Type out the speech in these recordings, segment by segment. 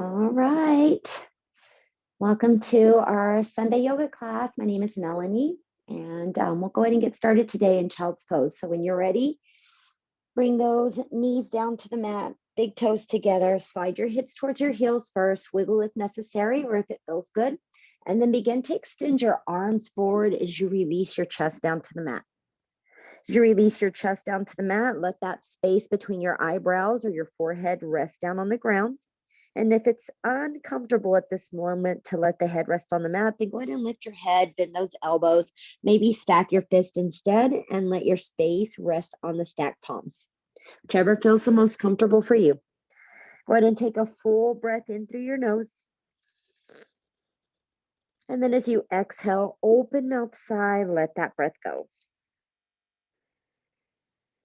All right. Welcome to our Sunday yoga class. My name is Melanie, and we'll go ahead and get started today in child's pose. So when you're ready, bring those knees down to the mat, big toes together, slide your hips towards your heels first, wiggle if necessary or if it feels good, and then begin to extend your arms forward as you release your chest down to the mat. As you release your chest down to the mat, let that space between your eyebrows or your forehead rest down on the ground. And if it's uncomfortable at this moment to let the head rest on the mat, then go ahead and lift your head, bend those elbows, maybe stack your fist instead, and let your space rest on the stacked palms. Whichever feels the most comfortable for you. Go ahead and take a full breath in through your nose. And then as you exhale, open mouth sigh, let that breath go.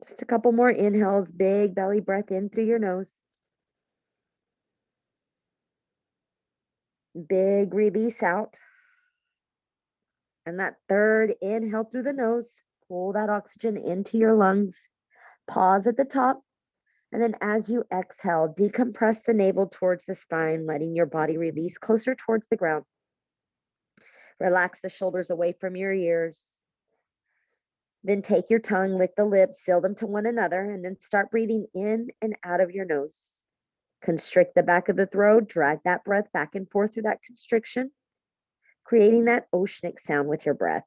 Just a couple more inhales, big belly breath in through your nose. Big release out. And that third inhale through the nose, pull that oxygen into your lungs. Pause at the top. And then as you exhale, decompress the navel towards the spine, letting your body release closer towards the ground. Relax the shoulders away from your ears. Then take your tongue, lick the lips, seal them to one another, and then start breathing in and out of your nose. Constrict the back of the throat, drag that breath back and forth through that constriction, creating that oceanic sound with your breath.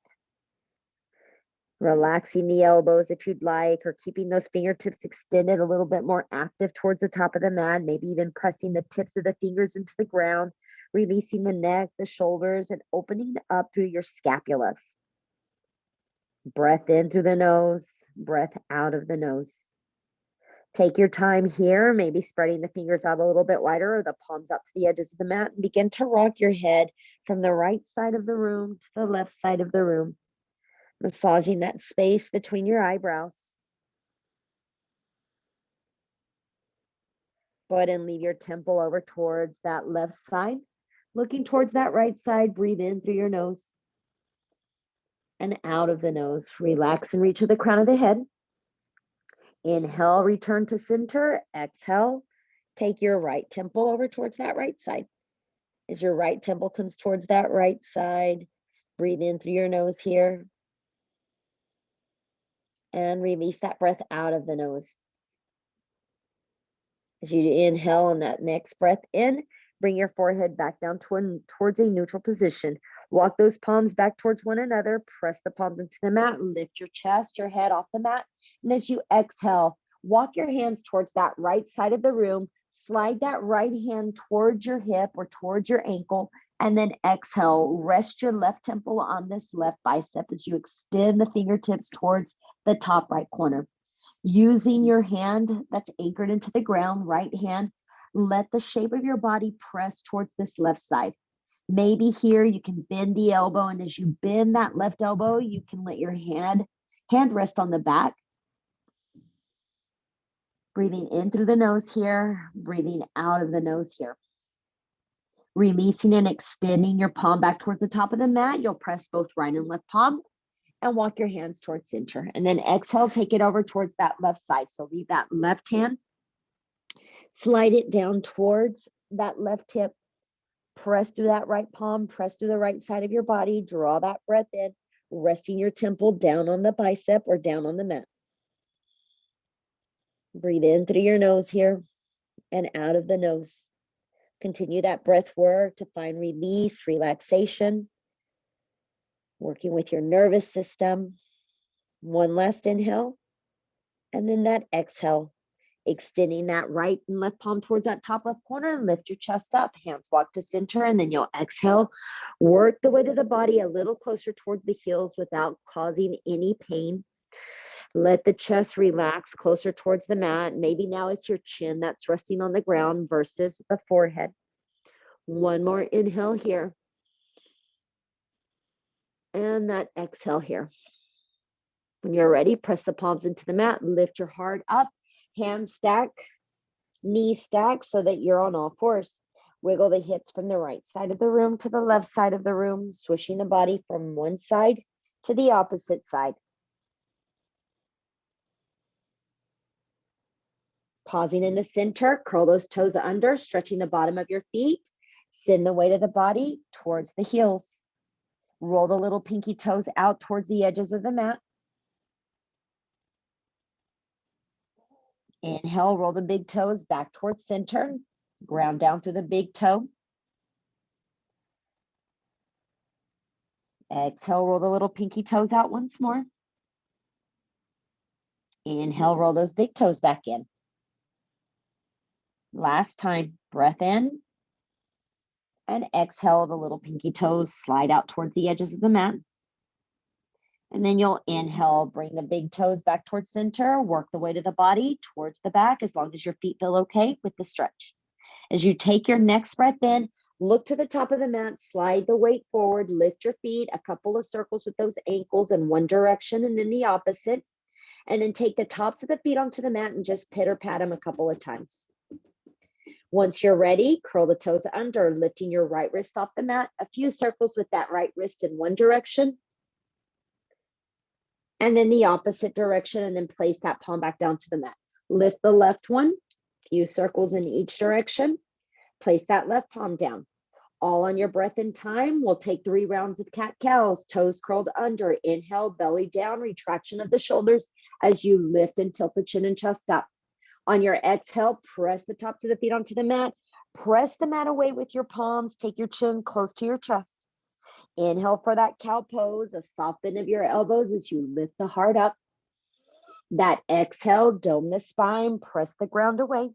Relaxing the elbows if you'd like, or keeping those fingertips extended a little bit more active towards the top of the mat, maybe even pressing the tips of the fingers into the ground, releasing the neck, the shoulders, and opening up through your scapulas. Breath in through the nose, breath out of the nose. Take your time here, maybe spreading the fingers out a little bit wider or the palms out to the edges of the mat, and begin to rock your head from the right side of the room to the left side of the room, massaging that space between your eyebrows. Go ahead and lead your temple over towards that left side. Looking towards that right side, breathe in through your nose and out of the nose. Relax and reach to the crown of the head. Inhale, return to center. Exhale, take your right temple over towards that right side. As your right temple comes towards that right side, breathe in through your nose here. And release that breath out of the nose. As you inhale on that next breath in, bring your forehead back down towards a neutral position. Walk those palms back towards one another. Press the palms into the mat. Lift your chest, your head off the mat. And as you exhale, walk your hands towards that right side of the room. Slide that right hand towards your hip or towards your ankle. And then exhale, rest your left temple on this left bicep as you extend the fingertips towards the top right corner. Using your hand that's anchored into the ground, right hand, let the shape of your body press towards this left side. Maybe here you can bend the elbow, and as you bend that left elbow, you can let your hand rest on the back. Breathing in through the nose here, breathing out of the nose here. Releasing and extending your palm back towards the top of the mat. You'll press both right and left palm and walk your hands towards center. And then exhale, take it over towards that left side. So leave that left hand, slide it down towards that left hip, press through that right palm, press through the right side of your body, draw that breath in, resting your temple down on the bicep or down on the mat. Breathe in through your nose here and out of the nose. Continue that breath work to find release, relaxation, working with your nervous system. One last inhale, and then that exhale, extending that right and left palm towards that top left corner, and lift your chest up, hands walk to center, and then you'll exhale, work the weight of the body a little closer towards the heels without causing any pain. Let the chest relax closer towards the mat. Maybe now it's your chin that's resting on the ground versus the forehead. One more inhale here. And that exhale here. When you're ready, press the palms into the mat, lift your heart up, hands stack, knees stack so that you're on all fours. Wiggle the hips from the right side of the room to the left side of the room, swishing the body from one side to the opposite side. Pausing in the center, curl those toes under, stretching the bottom of your feet. Send the weight of the body towards the heels. Roll the little pinky toes out towards the edges of the mat. Inhale, roll the big toes back towards center. Ground down through the big toe. Exhale, roll the little pinky toes out once more. Inhale, roll those big toes back in. Last time, breath in. And exhale, the little pinky toes slide out towards the edges of the mat. And then you'll inhale, bring the big toes back towards center, work the weight of the body towards the back as long as your feet feel okay with the stretch. As you take your next breath in, look to the top of the mat, slide the weight forward, lift your feet a couple of circles with those ankles in one direction and then the opposite. And then take the tops of the feet onto the mat and just pitter pat them a couple of times. Once you're ready, curl the toes under, lifting your right wrist off the mat, a few circles with that right wrist in one direction. And then the opposite direction, and then place that palm back down to the mat. Lift the left one, few circles in each direction. Place that left palm down. All on your breath and time. We'll take 3 rounds of cat-cows, toes curled under. Inhale, belly down, retraction of the shoulders as you lift and tilt the chin and chest up. On your exhale, press the tops of the feet onto the mat. Press the mat away with your palms. Take your chin close to your chest. Inhale for that cow pose, a soft bend of your elbows as you lift the heart up. That exhale, dome the spine, press the ground away.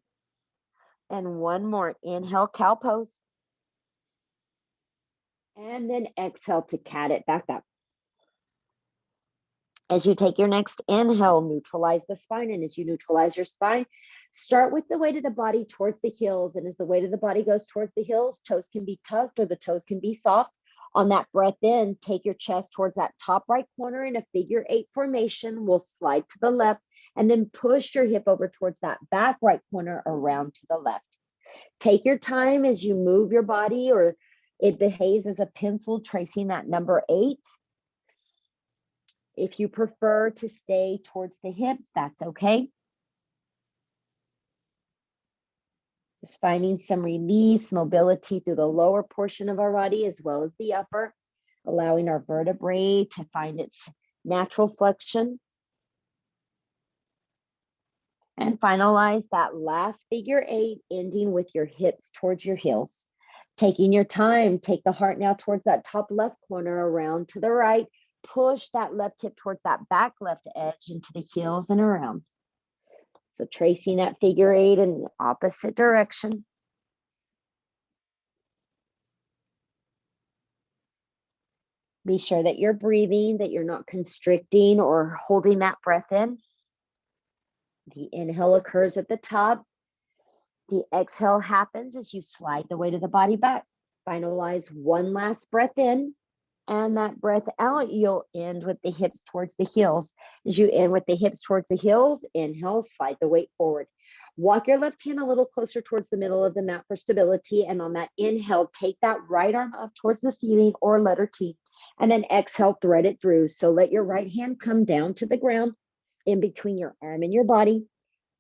And one more, inhale, cow pose. And then exhale to cat it back up. As you take your next inhale, neutralize the spine. And as you neutralize your spine, start with the weight of the body towards the heels. And as the weight of the body goes towards the heels, toes can be tucked or the toes can be soft. On that breath in, take your chest towards that top right corner in a figure 8 formation. We'll slide to the left and then push your hip over towards that back right corner around to the left. Take your time as you move your body, or it behaves as a pencil tracing that number 8. If you prefer to stay towards the hips, that's okay. Just finding some release, mobility through the lower portion of our body as well as the upper, allowing our vertebrae to find its natural flexion. And finalize that last figure 8, ending with your hips towards your heels. Taking your time, take the heart now towards that top left corner, around to the right. Push that left hip towards that back left edge into the heels and around. So tracing that figure 8 in the opposite direction. Be sure that you're breathing, that you're not constricting or holding that breath in. The inhale occurs at the top. The exhale happens as you slide the weight of the body back. Finalize one last breath in. And that breath out, you'll end with the hips towards the heels. As you end with the hips towards the heels, inhale, slide the weight forward. Walk your left hand a little closer towards the middle of the mat for stability. And on that inhale, take that right arm up towards the ceiling or letter T. And then exhale, thread it through. So let your right hand come down to the ground in between your arm and your body.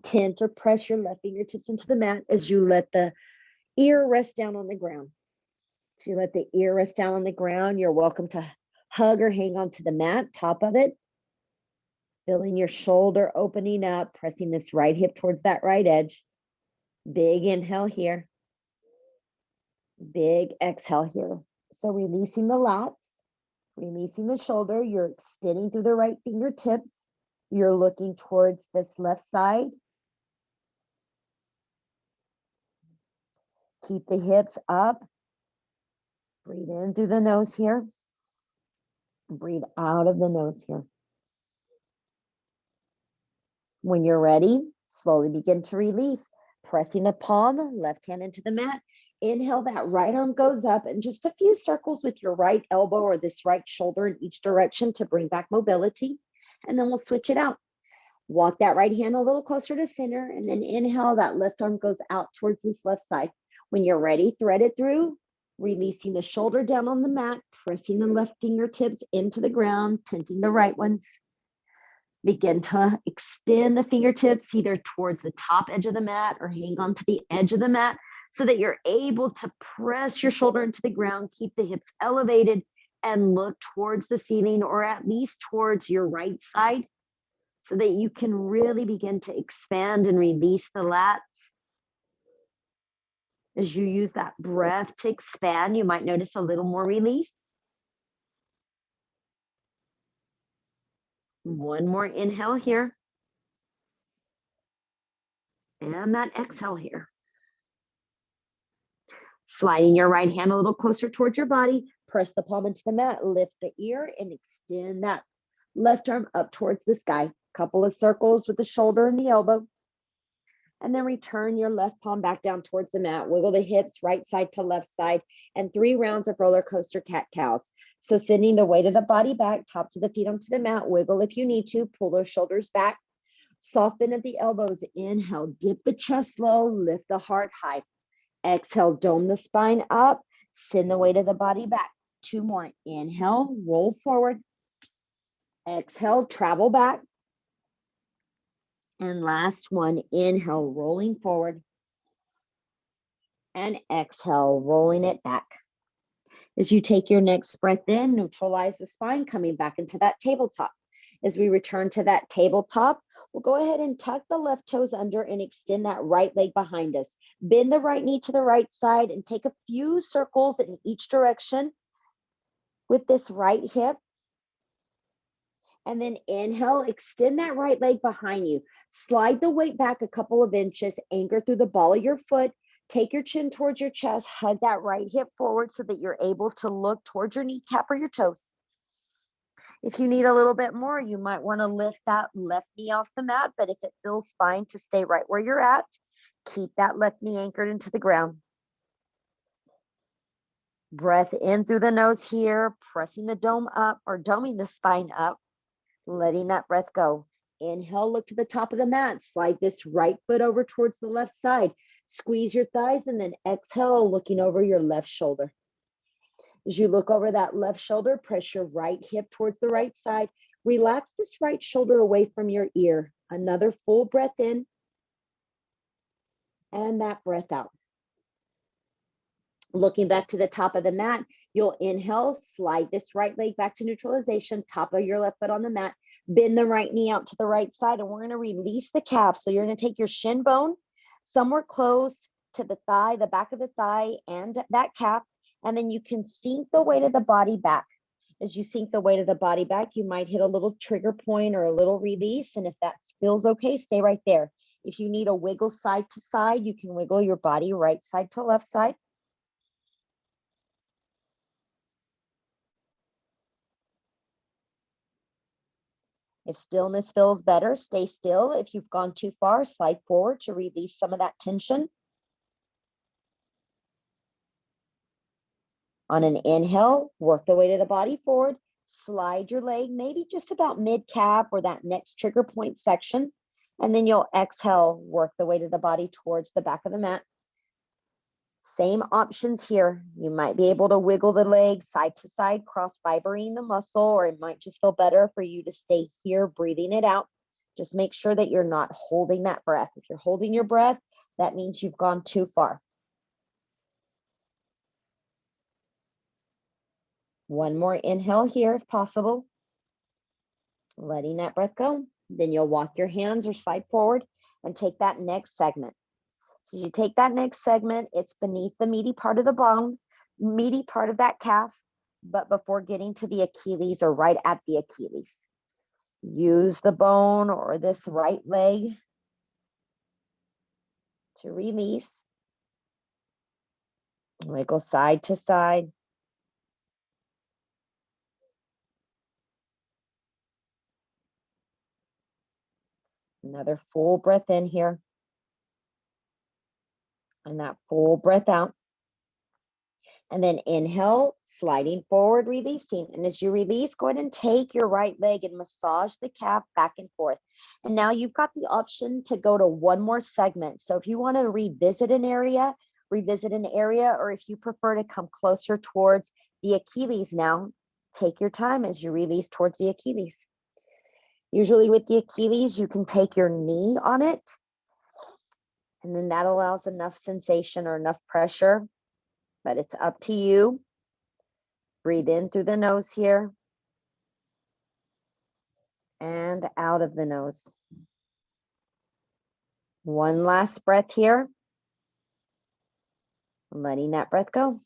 Tend to press your left fingertips into the mat as you let the ear rest down on the ground. So you let the ear rest down on the ground. You're welcome to hug or hang onto the mat, top of it. Feeling your shoulder opening up, pressing this right hip towards that right edge. Big inhale here. Big exhale here. So releasing the lats, releasing the shoulder. You're extending through the right fingertips. You're looking towards this left side. Keep the hips up. Breathe in through the nose here. Breathe out of the nose here. When you're ready, slowly begin to release. Pressing the palm, left hand into the mat. Inhale, that right arm goes up and just a few circles with your right elbow or this right shoulder in each direction to bring back mobility. And then we'll switch it out. Walk that right hand a little closer to center and then inhale, that left arm goes out towards this left side. When you're ready, thread it through. Releasing the shoulder down on the mat, pressing the left fingertips into the ground, tenting the right ones. Begin to extend the fingertips either towards the top edge of the mat or hang on to the edge of the mat so that you're able to press your shoulder into the ground, keep the hips elevated, and look towards the ceiling or at least towards your right side so that you can really begin to expand and release the lats. As you use that breath to expand, you might notice a little more relief. One more inhale here. And that exhale here. Sliding your right hand a little closer towards your body. Press the palm into the mat, lift the ear, and extend that left arm up towards the sky. Couple of circles with the shoulder and the elbow. And then return your left palm back down towards the mat. Wiggle the hips right side to left side, and 3 rounds of roller coaster cat-cows. So sending the weight of the body back, tops of the feet onto the mat. Wiggle if you need to. Pull those shoulders back. Soften at the elbows. Inhale, dip the chest low, lift the heart high. Exhale, dome the spine up. Send the weight of the body back. 2 more. Inhale, roll forward. Exhale, travel back. And last one, inhale, rolling forward. And exhale, rolling it back. As you take your next breath in, neutralize the spine, coming back into that tabletop. As we return to that tabletop, we'll go ahead and tuck the left toes under and extend that right leg behind us. Bend the right knee to the right side and take a few circles in each direction with this right hip. And then inhale, extend that right leg behind you. Slide the weight back a couple of inches, anchor through the ball of your foot. Take your chin towards your chest, hug that right hip forward so that you're able to look towards your kneecap or your toes. If you need a little bit more, you might want to lift that left knee off the mat, but if it feels fine to stay right where you're at, keep that left knee anchored into the ground. Breath in through the nose here, pressing the dome up or doming the spine up, letting that breath go. Inhale, look to the top of the mat. Slide this right foot over towards the left side. Squeeze your thighs and then exhale, looking over your left shoulder. As you look over that left shoulder, press your right hip towards the right side. Relax this right shoulder away from your ear. Another full breath in. And that breath out. Looking back to the top of the mat, you'll inhale, slide this right leg back to neutralization, top of your left foot on the mat, bend the right knee out to the right side, and we're going to release the calf. So you're going to take your shin bone somewhere close to the thigh, the back of the thigh, and that calf, and then you can sink the weight of the body back. As you sink the weight of the body back, you might hit a little trigger point or a little release, and if that feels okay, stay right there. If you need a wiggle side to side, you can wiggle your body right side to left side. If stillness feels better, stay still. If you've gone too far, slide forward to release some of that tension. On an inhale, work the weight of the body forward. Slide your leg maybe just about mid-calf or that next trigger point section. And then you'll exhale, work the weight of the body towards the back of the mat. Same options here. You might be able to wiggle the legs side to side, cross fibering the muscle, or it might just feel better for you to stay here breathing it out. Just make sure that you're not holding that breath. If you're holding your breath, that means you've gone too far. One more inhale here if possible. Letting that breath go. Then you'll walk your hands or slide forward and take that next segment. So you take that next segment, it's beneath the meaty part of the bone, meaty part of that calf, but before getting to the Achilles or right at the Achilles. Use the bone or this right leg to release. Wiggle side to side. Another full breath in here. And that full breath out. And then inhale, sliding forward, releasing. And as you release, go ahead and take your right leg and massage the calf back and forth. And now you've got the option to go to one more segment. So if you want to revisit an area, or if you prefer to come closer towards the Achilles now, take your time as you release towards the Achilles. Usually with the Achilles, you can take your knee on it, and then that allows enough sensation or enough pressure, but it's up to you. Breathe in through the nose here and out of the nose. One last breath here. Letting that breath go.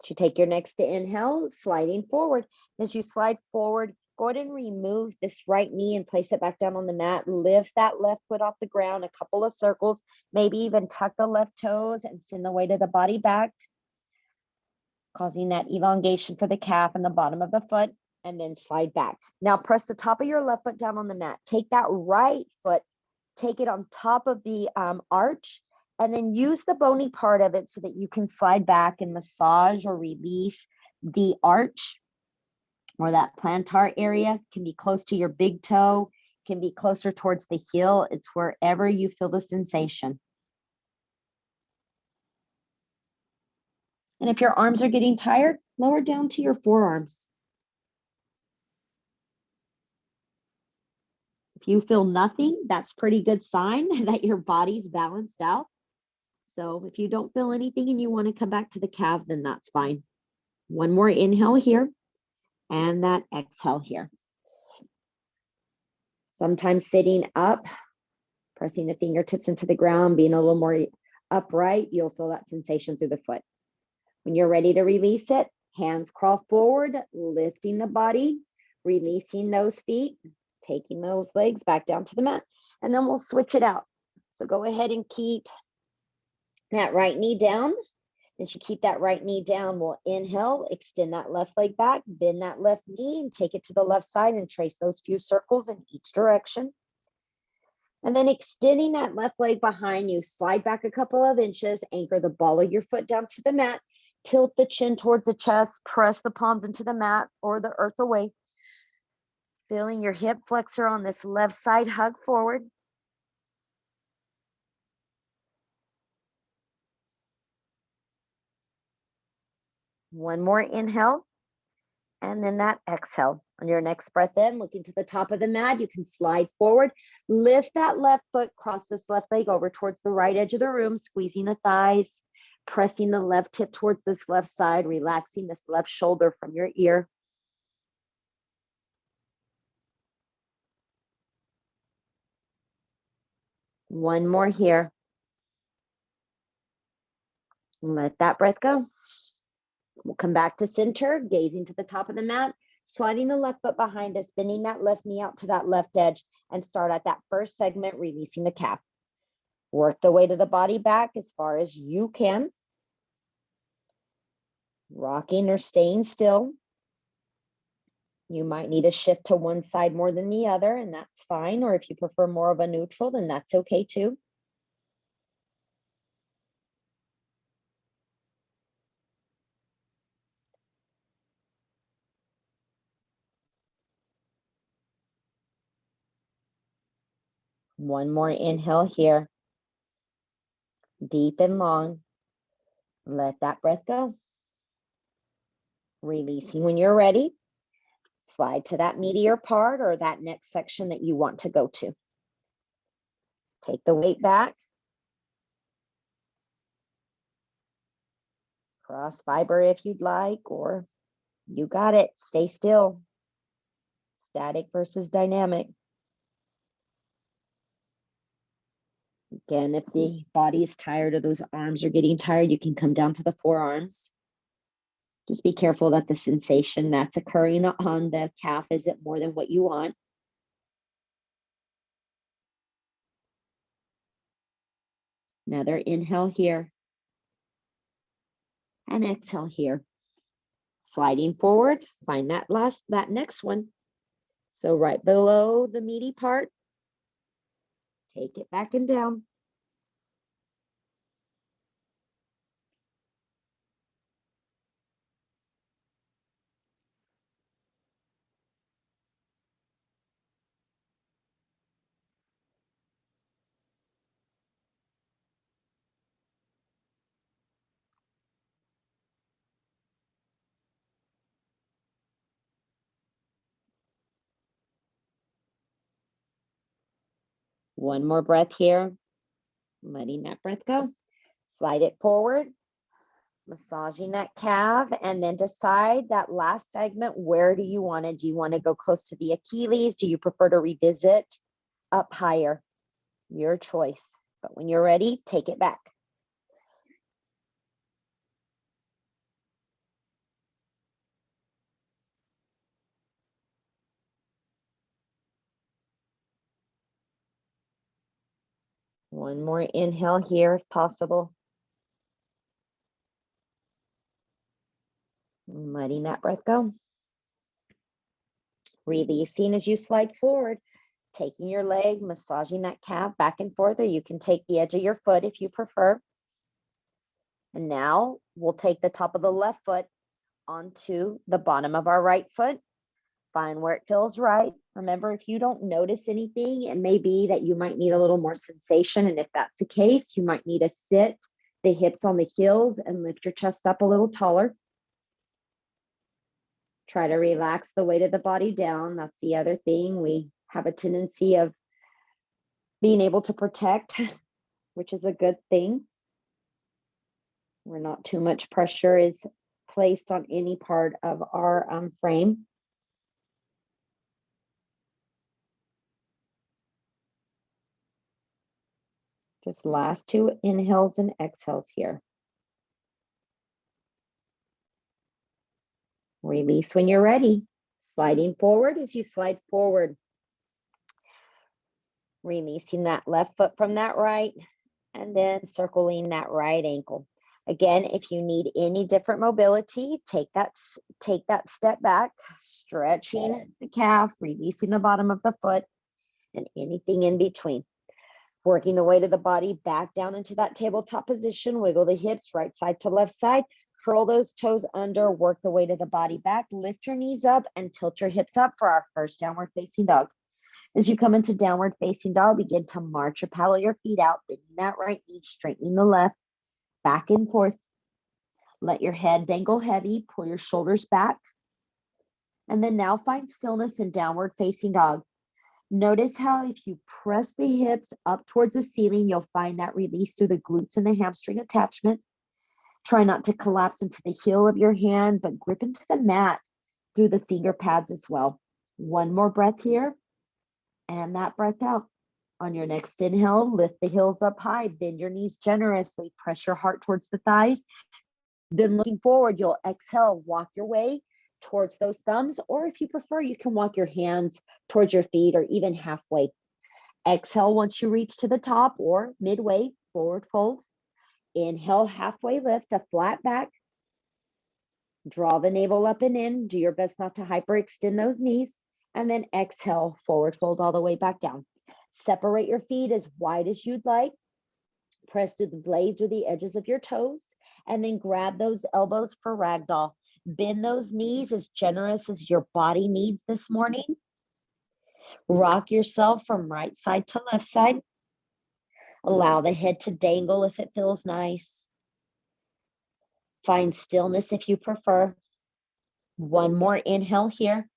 As you take your next inhale, sliding forward. As you slide forward, go ahead and remove this right knee and place it back down on the mat. Lift that left foot off the ground, a couple of circles, maybe even tuck the left toes and send the weight of the body back, causing that elongation for the calf and the bottom of the foot, and then slide back. Now press the top of your left foot down on the mat. Take that right foot, take it on top of the arch, and then use the bony part of it so that you can slide back and massage or release the arch, or that plantar area. Can be close to your big toe, can be closer towards the heel. It's wherever you feel the sensation. And if your arms are getting tired, lower down to your forearms. If you feel nothing, that's pretty good sign that your body's balanced out. So if you don't feel anything and you want to come back to the calf, then that's fine. One more inhale here and that exhale here. Sometimes sitting up, pressing the fingertips into the ground, being a little more upright, you'll feel that sensation through the foot. When you're ready to release it, hands crawl forward, lifting the body, releasing those feet, taking those legs back down to the mat, and then we'll switch it out. So go ahead and keep that right knee down. As you keep that right knee down, we'll inhale, extend that left leg back, bend that left knee and take it to the left side and trace those few circles in each direction. And then extending that left leg behind you, slide back a couple of inches, anchor the ball of your foot down to the mat, tilt the chin towards the chest, press the palms into the mat or the earth away. Feeling your hip flexor on this left side, hug forward. One more inhale, and then that exhale. On your next breath in, looking to the top of the mat, you can slide forward, lift that left foot, cross this left leg over towards the right edge of the room, squeezing the thighs, pressing the left hip towards this left side, relaxing this left shoulder from your ear. One more here. Let that breath go. We'll come back to center, gazing to the top of the mat, sliding the left foot behind us, bending that left knee out to that left edge, and start at that first segment, releasing the calf. Work the weight of the body back as far as you can. Rocking or staying still. You might need to shift to one side more than the other, and that's fine. Or if you prefer more of a neutral, then that's okay too. One more inhale here. Deep and long. Let that breath go. Releasing when you're ready. Slide to that meatier part or that next section that you want to go to. Take the weight back. Cross fiber if you'd like, or you got it. Stay still. Static versus dynamic. Again, if the body is tired or those arms are getting tired, you can come down to the forearms. Just be careful that the sensation that's occurring on the calf isn't more than what you want. Another inhale here. And exhale here. Sliding forward, find that next one. So right below the meaty part, take it back and down. One more breath here. Letting that breath go. Slide it forward. Massaging that calf, and then decide that last segment, where do you want to? Do you want to go close to the Achilles? Do you prefer to revisit up higher? Your choice. But when you're ready, take it back. One more inhale here if possible. Letting that breath go. Releasing as you slide forward, taking your leg, massaging that calf back and forth, or you can take the edge of your foot if you prefer. And now we'll take the top of the left foot onto the bottom of our right foot. Find where it feels right. Remember, if you don't notice anything, it may be that you might need a little more sensation. And if that's the case, you might need to sit the hips on the heels and lift your chest up a little taller. Try to relax the weight of the body down. That's the other thing. We have a tendency of being able to protect, which is a good thing. Where not too much pressure is placed on any part of our frame. Just last 2 inhales and exhales here. Release when you're ready. Sliding forward as you slide forward. Releasing that left foot from that right, and then circling that right ankle. Again, if you need any different mobility, take that step back, stretching the calf, releasing the bottom of the foot, and anything in between. Working the weight of the body back down into that tabletop position. Wiggle the hips right side to left side. Curl those toes under. Work the weight of the body back. Lift your knees up and tilt your hips up for our first downward facing dog. As you come into downward facing dog, begin to march or paddle your feet out, bending that right knee, straightening the left, back and forth. Let your head dangle heavy. Pull your shoulders back. And then now find stillness in downward facing dog. Notice how if you press the hips up towards the ceiling, you'll find that release through the glutes and the hamstring attachment. Try not to collapse into the heel of your hand, but grip into the mat through the finger pads as well. One more breath here, and that breath out. On your next inhale, lift the heels up high, bend your knees generously, press your heart towards the thighs. Then looking forward, you'll exhale, walk your way towards those thumbs, or if you prefer, you can walk your hands towards your feet or even halfway. Exhale once you reach to the top or midway, forward fold. Inhale, halfway lift, a flat back. Draw the navel up and in. Do your best not to hyperextend those knees. And then exhale, forward fold all the way back down. Separate your feet as wide as you'd like. Press through the blades or the edges of your toes, and then grab those elbows for ragdoll. Bend those knees as generous as your body needs this morning. Rock yourself from right side to left side. Allow the head to dangle if it feels nice. Find stillness if you prefer. One more inhale here.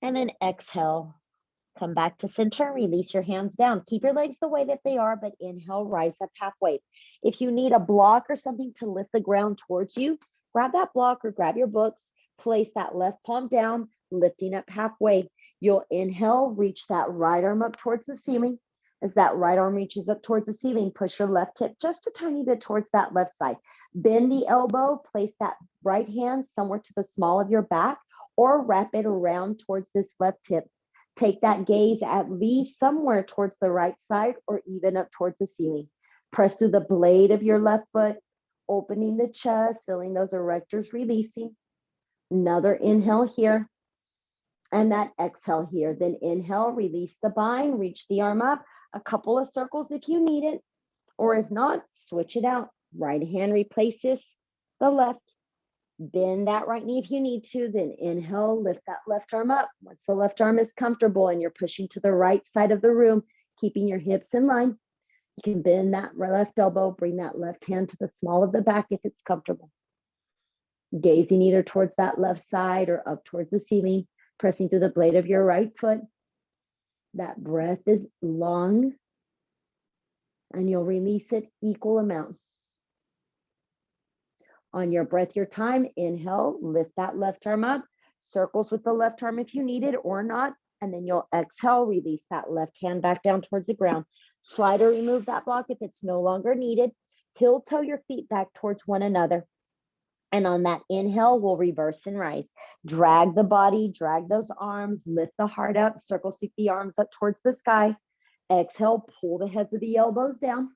And then exhale. Come back to center, release your hands down. Keep your legs the way that they are, but inhale, rise up halfway. If you need a block or something to lift the ground towards you, grab that block or grab your books, place that left palm down, lifting up halfway. You'll inhale, reach that right arm up towards the ceiling. As that right arm reaches up towards the ceiling, push your left hip just a tiny bit towards that left side. Bend the elbow, place that right hand somewhere to the small of your back, or wrap it around towards this left hip. Take that gaze at least somewhere towards the right side or even up towards the ceiling. Press through the blade of your left foot, opening the chest, feeling those erectors releasing. Another inhale here, and that exhale here. Then inhale, release the bind, reach the arm up, a couple of circles if you need it, or if not, switch it out. Right hand replaces the left. Bend that right knee if you need to, then inhale, lift that left arm up. Once the left arm is comfortable and you're pushing to the right side of the room, keeping your hips in line, you can bend that left elbow, bring that left hand to the small of the back if it's comfortable. Gazing either towards that left side or up towards the ceiling, pressing through the blade of your right foot. That breath is long, and you'll release it equal amount. On your breath, your time, inhale, lift that left arm up, circles with the left arm if you need it or not, and then you'll exhale, release that left hand back down towards the ground. Slide or remove that block if it's no longer needed. Heel toe your feet back towards one another. And on that inhale, we'll reverse and rise. Drag the body, drag those arms, lift the heart up, circle sweep the arms up towards the sky. Exhale, pull the heads of the elbows down.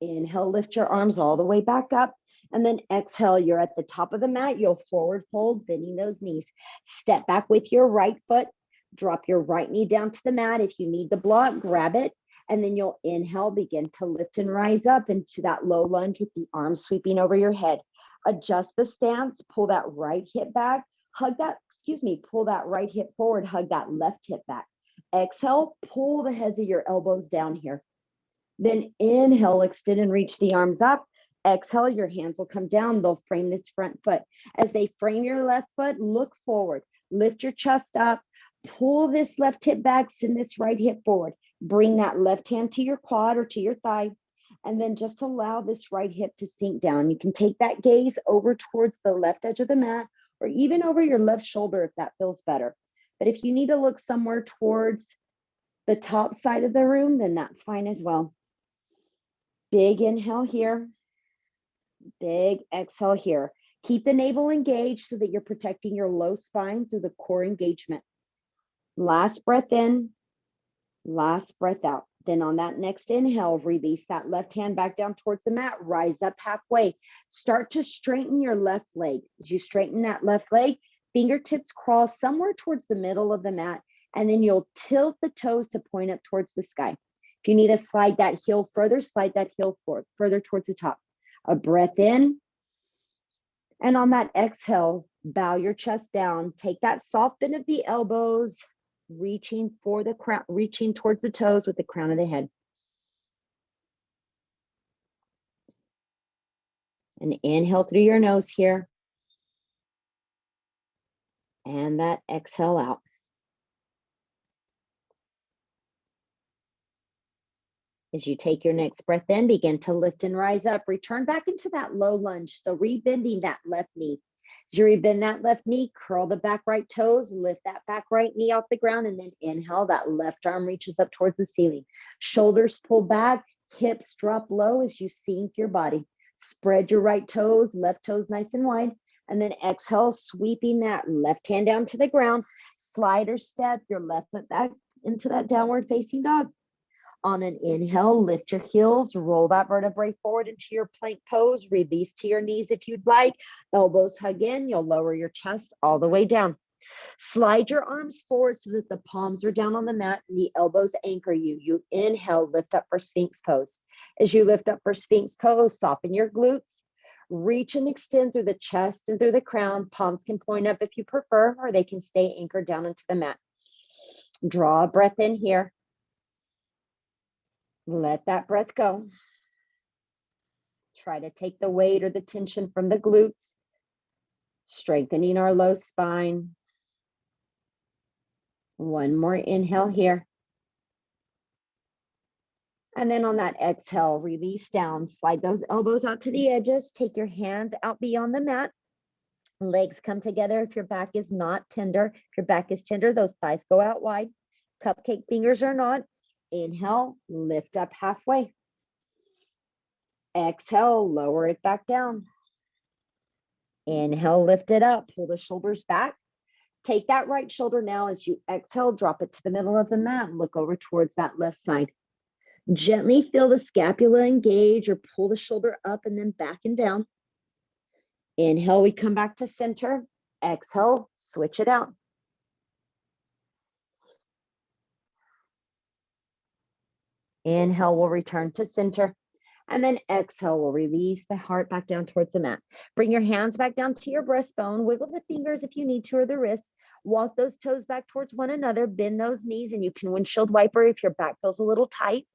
Inhale, lift your arms all the way back up. And then exhale, you're at the top of the mat. You'll forward fold, bending those knees. Step back with your right foot. Drop your right knee down to the mat. If you need the block, grab it. And then you'll inhale, begin to lift and rise up into that low lunge with the arms sweeping over your head. Adjust the stance, pull that right hip back, pull that right hip forward, hug that left hip back. Exhale, pull the heads of your elbows down here. Then inhale, extend and reach the arms up. Exhale, your hands will come down. They'll frame this front foot. As they frame your left foot, look forward. Lift your chest up. Pull this left hip back. Send this right hip forward. Bring that left hand to your quad or to your thigh. And then just allow this right hip to sink down. You can take that gaze over towards the left edge of the mat or even over your left shoulder if that feels better. But if you need to look somewhere towards the top side of the room, then that's fine as well. Big inhale here. Big exhale here. Keep the navel engaged so that you're protecting your low spine through the core engagement. Last breath in, last breath out. Then on that next inhale, release that left hand back down towards the mat, rise up halfway. Start to straighten your left leg. As you straighten that left leg, fingertips crawl somewhere towards the middle of the mat, and then you'll tilt the toes to point up towards the sky. If you need to slide that heel further, slide that heel forward, further towards the top. A breath in. And on that exhale, bow your chest down. Take that soft bend of the elbows, reaching for the crown, reaching towards the toes with the crown of the head. And inhale through your nose here. And that exhale out. As you take your next breath in, begin to lift and rise up. Return back into that low lunge. So rebending that left knee. As you rebend that left knee, curl the back right toes, lift that back right knee off the ground, and then inhale, that left arm reaches up towards the ceiling. Shoulders pull back, hips drop low as you sink your body. Spread your right toes, left toes nice and wide. And then exhale, sweeping that left hand down to the ground. Slide or step your left foot back into that downward facing dog. On an inhale, lift your heels, roll that vertebrae forward into your plank pose, release to your knees if you'd like. Elbows hug in, you'll lower your chest all the way down. Slide your arms forward so that the palms are down on the mat and the elbows anchor you. You inhale, lift up for Sphinx pose. As you lift up for Sphinx pose, soften your glutes. Reach and extend through the chest and through the crown. Palms can point up if you prefer, or they can stay anchored down into the mat. Draw a breath in here. Let that breath go. Try to take the weight or the tension from the glutes, strengthening our low spine. One more inhale here. And then on that exhale, release down. Slide those elbows out to the edges. Take your hands out beyond the mat. Legs come together if your back is not tender. If your back is tender, those thighs go out wide. Cupcake fingers or not. Inhale, lift up halfway. Exhale, lower it back down. Inhale, lift it up. Pull the shoulders back. Take that right shoulder now as you exhale, drop it to the middle of the mat. Look over towards that left side. Gently feel the scapula engage or pull the shoulder up and then back and down. Inhale, we come back to center. Exhale, switch it out. Inhale, we'll return to center. And then exhale, we'll release the heart back down towards the mat. Bring your hands back down to your breastbone. Wiggle the fingers if you need to, or the wrists. Walk those toes back towards one another. Bend those knees, and you can windshield wiper if your back feels a little tight.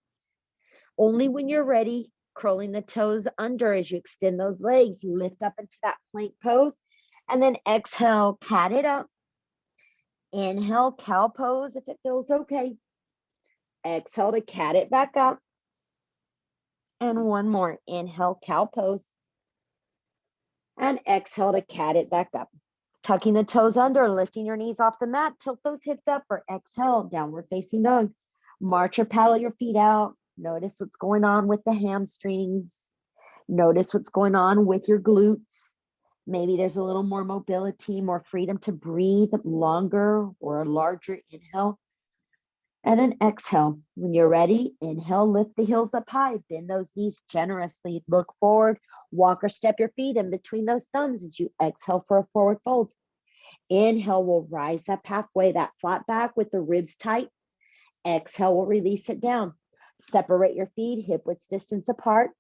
Only when you're ready, curling the toes under as you extend those legs. Lift up into that plank pose. And then exhale, cat it up. Inhale, cow pose if it feels okay. Exhale to cat it back up. And one more. Inhale, cow pose. And exhale to cat it back up. Tucking the toes under, lifting your knees off the mat. Tilt those hips up or exhale, downward facing dog. March or paddle your feet out. Notice what's going on with the hamstrings. Notice what's going on with your glutes. Maybe there's a little more mobility, more freedom to breathe longer or a larger inhale. And an exhale. When you're ready, inhale, lift the heels up high, bend those knees generously, look forward, walk or step your feet in between those thumbs as you exhale for a forward fold. Inhale, we'll rise up halfway, that flat back with the ribs tight. Exhale, we'll release it down. Separate your feet, hip width distance apart.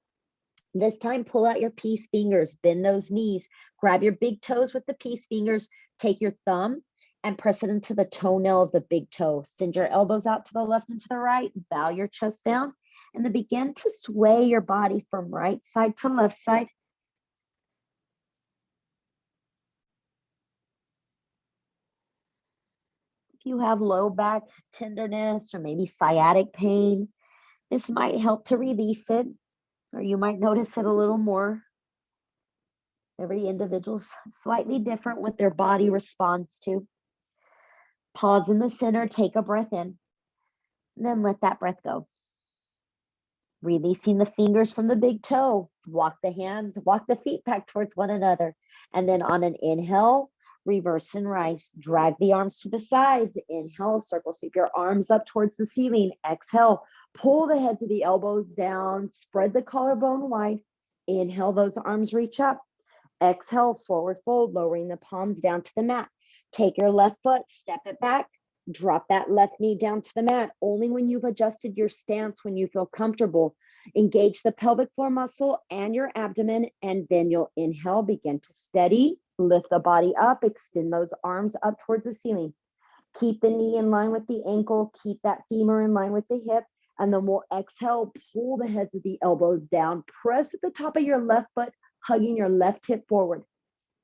This time, pull out your peace fingers, bend those knees, grab your big toes with the peace fingers, take your thumb and press it into the toenail of the big toe. Send your elbows out to the left and to the right, bow your chest down, and then begin to sway your body from right side to left side. If you have low back tenderness or maybe sciatic pain, this might help to release it, or you might notice it a little more. Every individual's slightly different what their body responds to. Pause in the center, take a breath in, then let that breath go. Releasing the fingers from the big toe, walk the feet back towards one another. And then on an inhale, reverse and rise. Drag the arms to the sides. Inhale, circle sweep your arms up towards the ceiling. Exhale, pull the heads of the elbows down, spread the collarbone wide. Inhale, those arms reach up. Exhale, forward fold, lowering the palms down to the mat. Take your left foot, step it back, drop that left knee down to the mat. Only when you've adjusted your stance, when you feel comfortable, engage the pelvic floor muscle and your abdomen, and then you'll inhale, begin to steady, lift the body up, extend those arms up towards the ceiling. Keep the knee in line with the ankle, keep that femur in line with the hip, and then we'll exhale, pull the heads of the elbows down, press at the top of your left foot, hugging your left hip forward.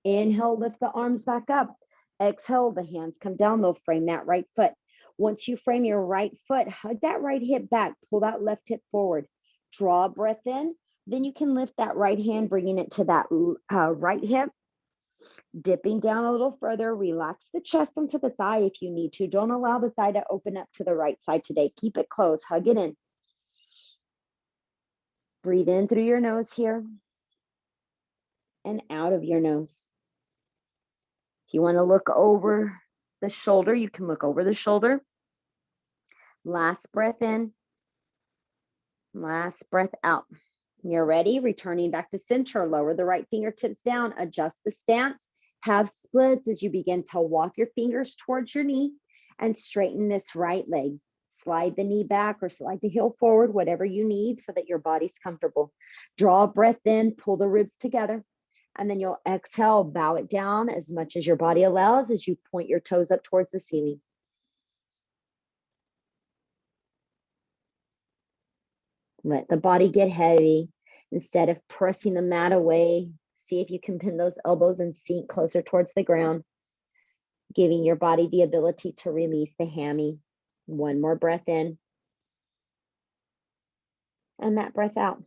Inhale, lift the arms back up. Exhale, the hands come down, they'll frame that right foot. Once you frame your right foot, hug that right hip back, pull that left hip forward. Draw a breath in, then you can lift that right hand, bringing it to that right hip. Dipping down a little further, relax the chest onto the thigh if you need to. Don't allow the thigh to open up to the right side today. Keep it closed, hug it in. Breathe in through your nose here and out of your nose. If you want to look over the shoulder, you can look over the shoulder. Last breath in. Last breath out. When you're ready, returning back to center, lower the right fingertips down, adjust the stance, have splits as you begin to walk your fingers towards your knee and straighten this right leg. Slide the knee back or slide the heel forward, whatever you need so that your body's comfortable. Draw a breath in, pull the ribs together. And then you'll exhale, bow it down as much as your body allows as you point your toes up towards the ceiling. Let the body get heavy. Instead of pressing the mat away, see if you can pin those elbows and sink closer towards the ground, giving your body the ability to release the hammy. One more breath in. And that breath out.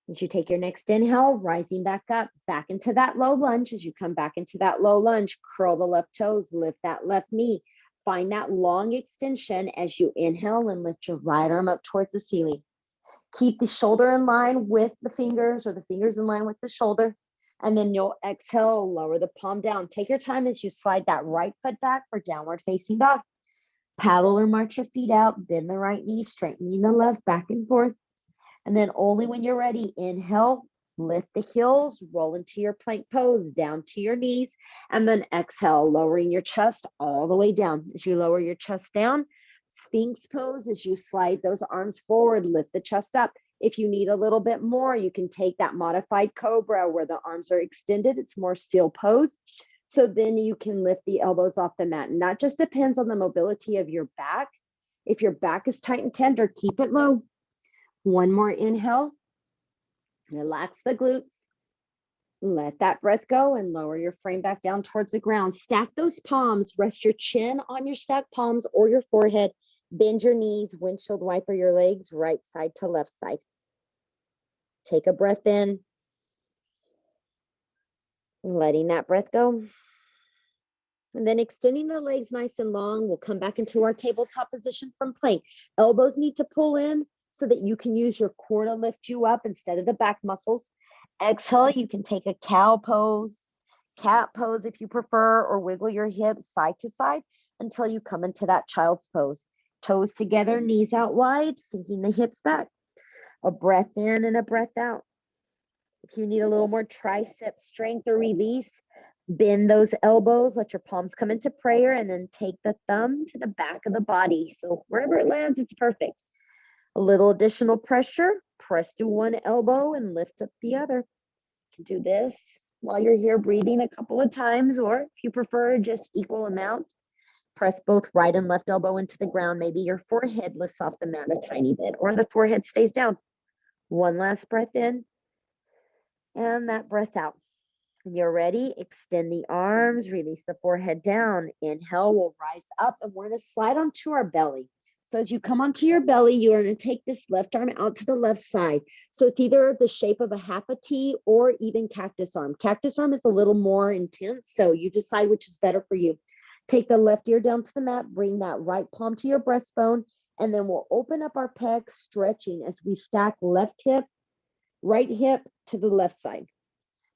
As you take your next inhale, rising back up, back into that low lunge. As you come back into that low lunge, curl the left toes, lift that left knee. Find that long extension as you inhale and lift your right arm up towards the ceiling. Keep the shoulder in line with the fingers or the fingers in line with the shoulder. And then you'll exhale, lower the palm down. Take your time as you slide that right foot back for downward facing dog. Paddle or march your feet out, bend the right knee, straightening the left back and forth. And then only when you're ready, inhale, lift the heels, roll into your plank pose, down to your knees, and then exhale, lowering your chest all the way down. As you lower your chest down, Sphinx pose, as you slide those arms forward, lift the chest up. If you need a little bit more, you can take that modified cobra where the arms are extended. It's more seal pose. So then you can lift the elbows off the mat. And that just depends on the mobility of your back. If your back is tight and tender, keep it low. One more inhale. Relax the glutes. Let that breath go and lower your frame back down towards the ground. Stack those palms. Rest your chin on your stacked palms or your forehead. Bend your knees, windshield wiper your legs, right side to left side. Take a breath in, letting that breath go. And then extending the legs nice and long, we'll come back into our tabletop position from plank. Elbows need to pull in so that you can use your core to lift you up instead of the back muscles. Exhale, you can take a cow pose, cat pose if you prefer, or wiggle your hips side to side until you come into that child's pose. Toes together, knees out wide, sinking the hips back. A breath in and a breath out. If you need a little more tricep strength or release, bend those elbows, let your palms come into prayer, and then take the thumb to the back of the body. So wherever it lands, it's perfect. A little additional pressure, press through one elbow and lift up the other. You can do this while you're here breathing a couple of times, or if you prefer, just equal amount. Press both right and left elbow into the ground. Maybe your forehead lifts off the mat a tiny bit, or the forehead stays down. One last breath in, and that breath out. When you're ready, extend the arms, release the forehead down. Inhale, we'll rise up, and we're going to slide onto our belly. So as you come onto your belly, you're going to take this left arm out to the left side. So it's either the shape of a half a T or even cactus arm. Cactus arm is a little more intense, so you decide which is better for you. Take the left ear down to the mat, bring that right palm to your breastbone, and then we'll open up our pecs, stretching as we stack left hip, right hip to the left side.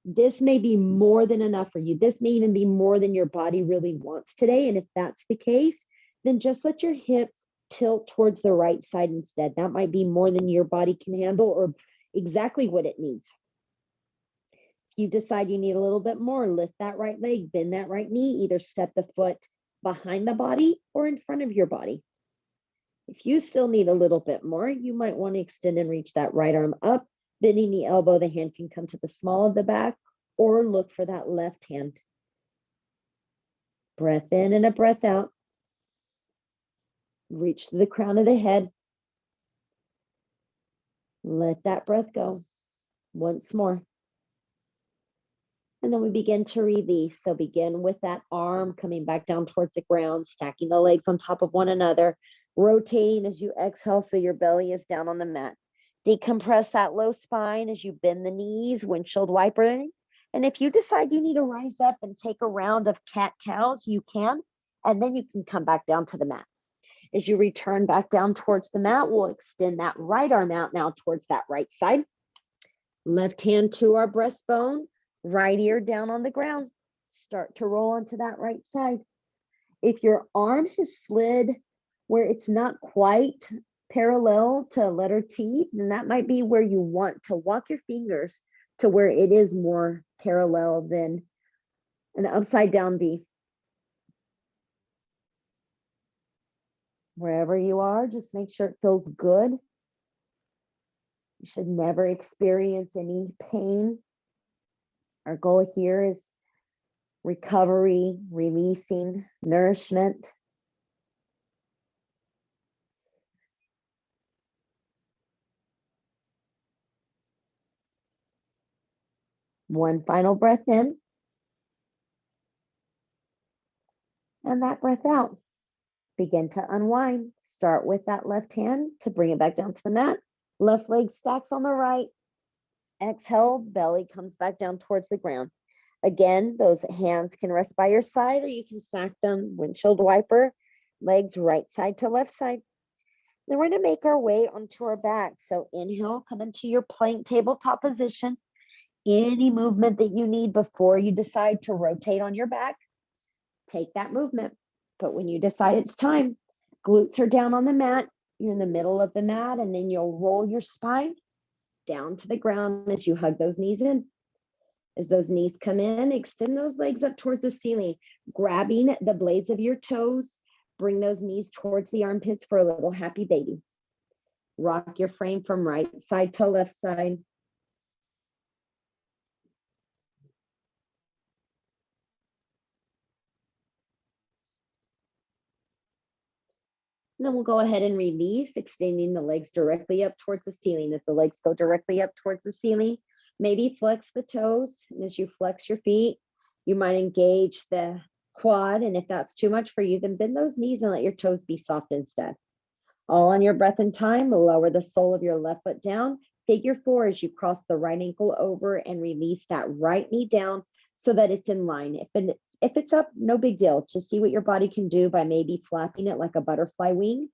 This may be more than enough for you. This may even be more than your body really wants today. And if that's the case, then just let your hips tilt towards the right side instead. That might be more than your body can handle or exactly what it needs. If you decide you need a little bit more, lift that right leg, bend that right knee, either step the foot behind the body or in front of your body. If you still need a little bit more, you might want to extend and reach that right arm up. Bending the elbow, the hand can come to the small of the back, or look for that left hand. Breath in and a breath out. Reach to the crown of the head. Let that breath go. Once more. And then we begin to release. So begin with that arm coming back down towards the ground, stacking the legs on top of one another, rotating as you exhale so your belly is down on the mat. Decompress that low spine as you bend the knees, windshield wiper. And if you decide you need to rise up and take a round of cat-cows, you can, and then you can come back down to the mat. As you return back down towards the mat, we'll extend that right arm out now towards that right side. Left hand to our breastbone, right ear down on the ground. Start to roll onto that right side. If your arm has slid where it's not quite parallel to letter T, then that might be where you want to walk your fingers to where it is more parallel than an upside down V. Wherever you are, just make sure it feels good. You should never experience any pain. Our goal here is recovery, releasing, nourishment. One final breath in. And that breath out. Begin to unwind. Start with that left hand to bring it back down to the mat. Left leg stacks on the right. Exhale, belly comes back down towards the ground. Again, those hands can rest by your side or you can stack them, windshield wiper, legs right side to left side. Then we're going to make our way onto our back. So inhale, come into your plank tabletop position. Any movement that you need before you decide to rotate on your back, take that movement. But when you decide it's time, glutes are down on the mat, you're in the middle of the mat, and then you'll roll your spine down to the ground as you hug those knees in. As those knees come in, extend those legs up towards the ceiling, grabbing the blades of your toes, bring those knees towards the armpits for a little happy baby. Rock your frame from right side to left side. And then we'll go ahead and release, extending the legs directly up towards the ceiling. If the legs go directly up towards the ceiling, maybe flex the toes. And as you flex your feet, you might engage the quad. And if that's too much for you, then bend those knees and let your toes be soft instead. All on your breath and time. Lower the sole of your left foot down. Figure 4 as you cross the right ankle over and release that right knee down so that it's in line. If it's up, no big deal. Just see what your body can do by maybe flapping it like a butterfly wing.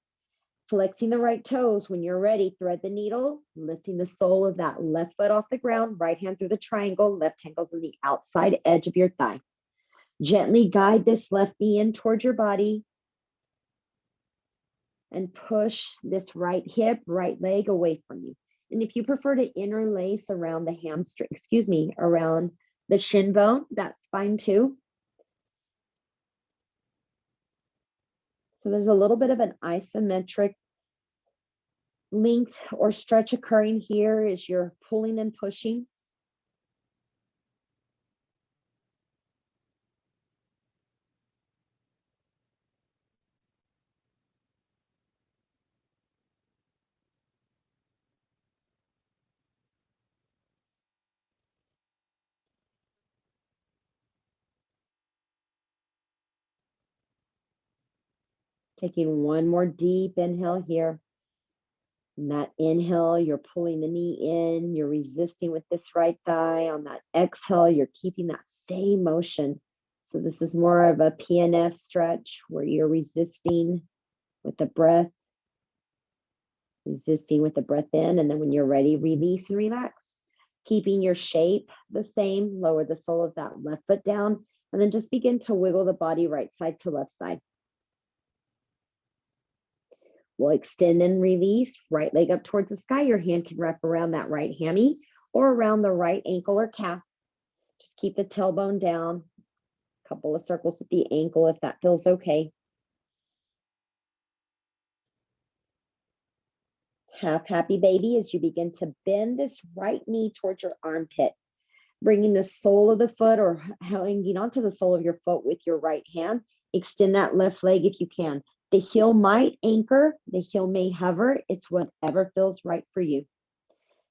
Flexing the right toes. When you're ready, thread the needle, lifting the sole of that left foot off the ground, right hand through the triangle, left ankle's on the outside edge of your thigh. Gently guide this left knee in towards your body and push this right hip, right leg away from you. And if you prefer to interlace around the hamstring, around the shin bone, that's fine too. So there's a little bit of an isometric length or stretch occurring here as you're pulling and pushing. Taking one more deep inhale here. And that inhale, you're pulling the knee in, you're resisting with this right thigh. On that exhale, you're keeping that same motion. So this is more of a PNF stretch where you're resisting with the breath, resisting with the breath in. And then when you're ready, release and relax. Keeping your shape the same, lower the sole of that left foot down, and then just begin to wiggle the body right side to left side. We'll extend and release, right leg up towards the sky. Your hand can wrap around that right hammy or around the right ankle or calf. Just keep the tailbone down. A couple of circles with the ankle if that feels okay. Half happy baby as you begin to bend this right knee towards your armpit, bringing the sole of the foot or hanging onto the sole of your foot with your right hand. Extend that left leg if you can. The heel might anchor, the heel may hover. It's whatever feels right for you.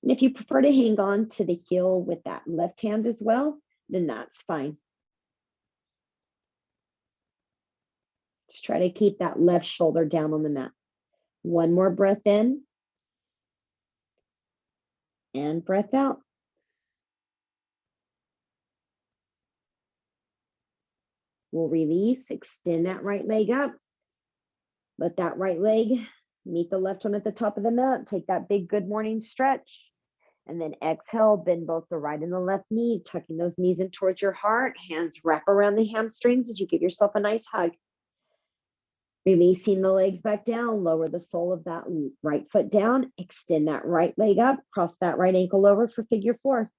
And if you prefer to hang on to the heel with that left hand as well, then that's fine. Just try to keep that left shoulder down on the mat. One more breath in and breath out. We'll release, extend that right leg up. Let that right leg meet the left one at the top of the mat. Take that big good morning stretch. And then exhale, bend both the right and the left knee, tucking those knees in towards your heart. Hands wrap around the hamstrings as you give yourself a nice hug. Releasing the legs back down, lower the sole of that right foot down, extend that right leg up, cross that right ankle over for figure 4.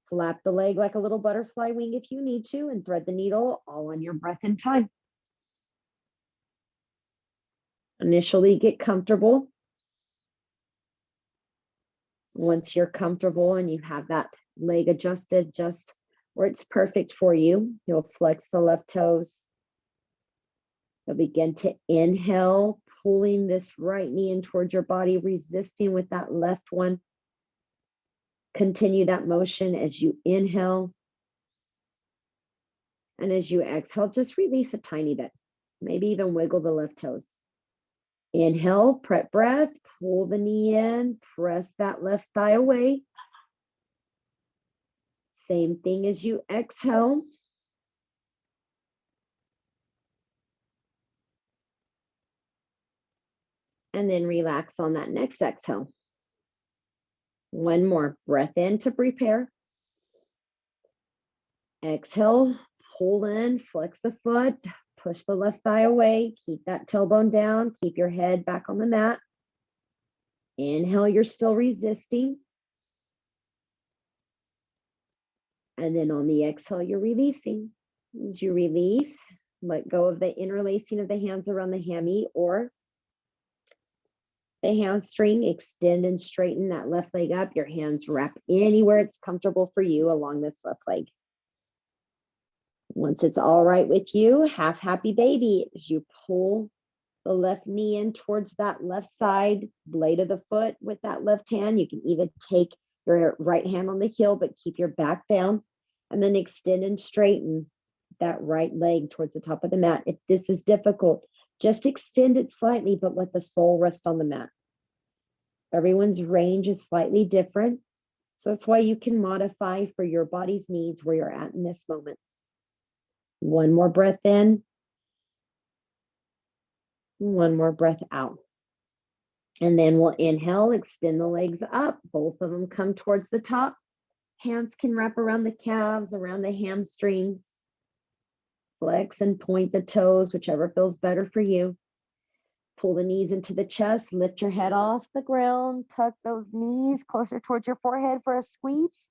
Flap the leg like a little butterfly wing if you need to, and thread the needle all on your breath and time. Initially, get comfortable. Once you're comfortable and you have that leg adjusted just where it's perfect for you, you'll flex the left toes. You'll begin to inhale, pulling this right knee in towards your body, resisting with that left one. Continue that motion as you inhale. And as you exhale, just release a tiny bit. Maybe even wiggle the left toes. Inhale, prep breath, pull the knee in, press that left thigh away. Same thing as you exhale. And then relax on that next exhale. One more breath in to prepare. Exhale, pull in, flex the foot, push the left thigh away, keep that tailbone down, keep your head back on the mat. Inhale, you're still resisting. And then on the exhale, you're releasing. As you release, let go of the interlacing of the hands around the hammy or the hamstring. Extend and straighten that left leg up. Your hands wrap anywhere it's comfortable for you along this left leg. Once it's all right with you, half happy baby as you pull the left knee in towards that left side, blade of the foot with that left hand. You can even take your right hand on the heel, but keep your back down, and then extend and straighten that right leg towards the top of the mat. If this is difficult, Just extend it slightly, but let the sole rest on the mat. Everyone's range is slightly different. So that's why you can modify for your body's needs where you're at in this moment. One more breath in. One more breath out. And then we'll inhale, extend the legs up. Both of them come towards the top. Hands can wrap around the calves, around the hamstrings. Flex and point the toes, whichever feels better for you. Pull the knees into the chest, lift your head off the ground, tuck those knees closer towards your forehead for a squeeze.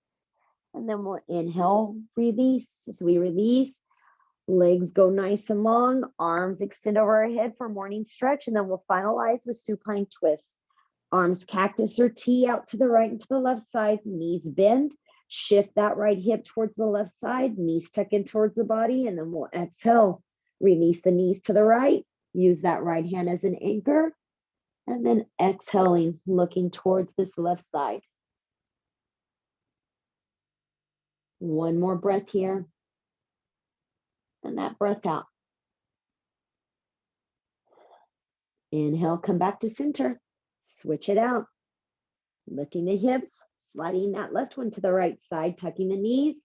And then we'll inhale, release. As we release, legs go nice and long, arms extend over our head for morning stretch, and then we'll finalize with supine twist. Arms cactus or T out to the right and to the left side, knees bend, shift that right hip towards the left side, knees tuck in towards the body, and then we'll exhale, release the knees to the right, use that right hand as an anchor, and then exhaling, looking towards this left side. One more breath here. And that breath out. Inhale, come back to center. Switch it out. Lifting the hips, sliding that left one to the right side, tucking the knees,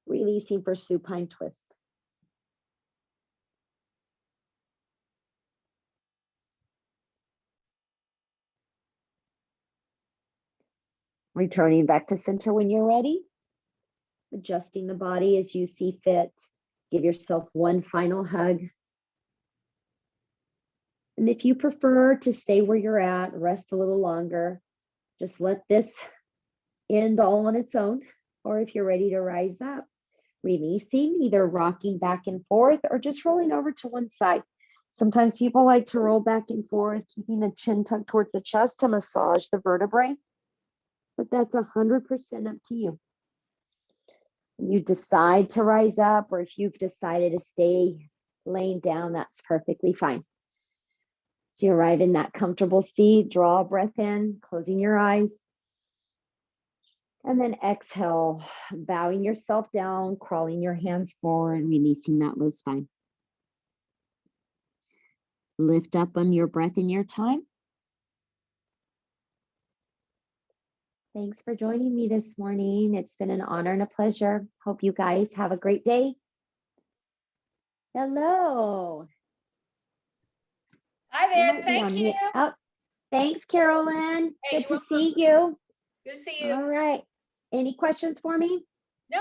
releasing for supine twist. Returning back to center when you're ready. Adjusting the body as you see fit. Give yourself one final hug. And if you prefer to stay where you're at, rest a little longer, just let this end all on its own. Or if you're ready to rise up, releasing, either rocking back and forth or just rolling over to one side. Sometimes people like to roll back and forth, keeping the chin tucked towards the chest to massage the vertebrae. But that's 100% up to you. You decide to rise up, or if you've decided to stay laying down, that's perfectly fine. So you arrive in that comfortable seat, draw a breath in, closing your eyes. And then exhale, bowing yourself down, crawling your hands forward, releasing that low spine. Lift up on your breath in your time. Thanks for joining me this morning. It's been an honor and a pleasure. Hope you guys have a great day. Hello. Hi there. Thank you. Oh, thanks, Carolyn. Hey, good to see you. Good to see you. All right. Any questions for me? No.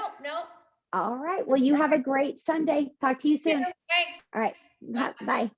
All right. Well, you have a great Sunday. Talk to you soon. Thanks. All right. Bye.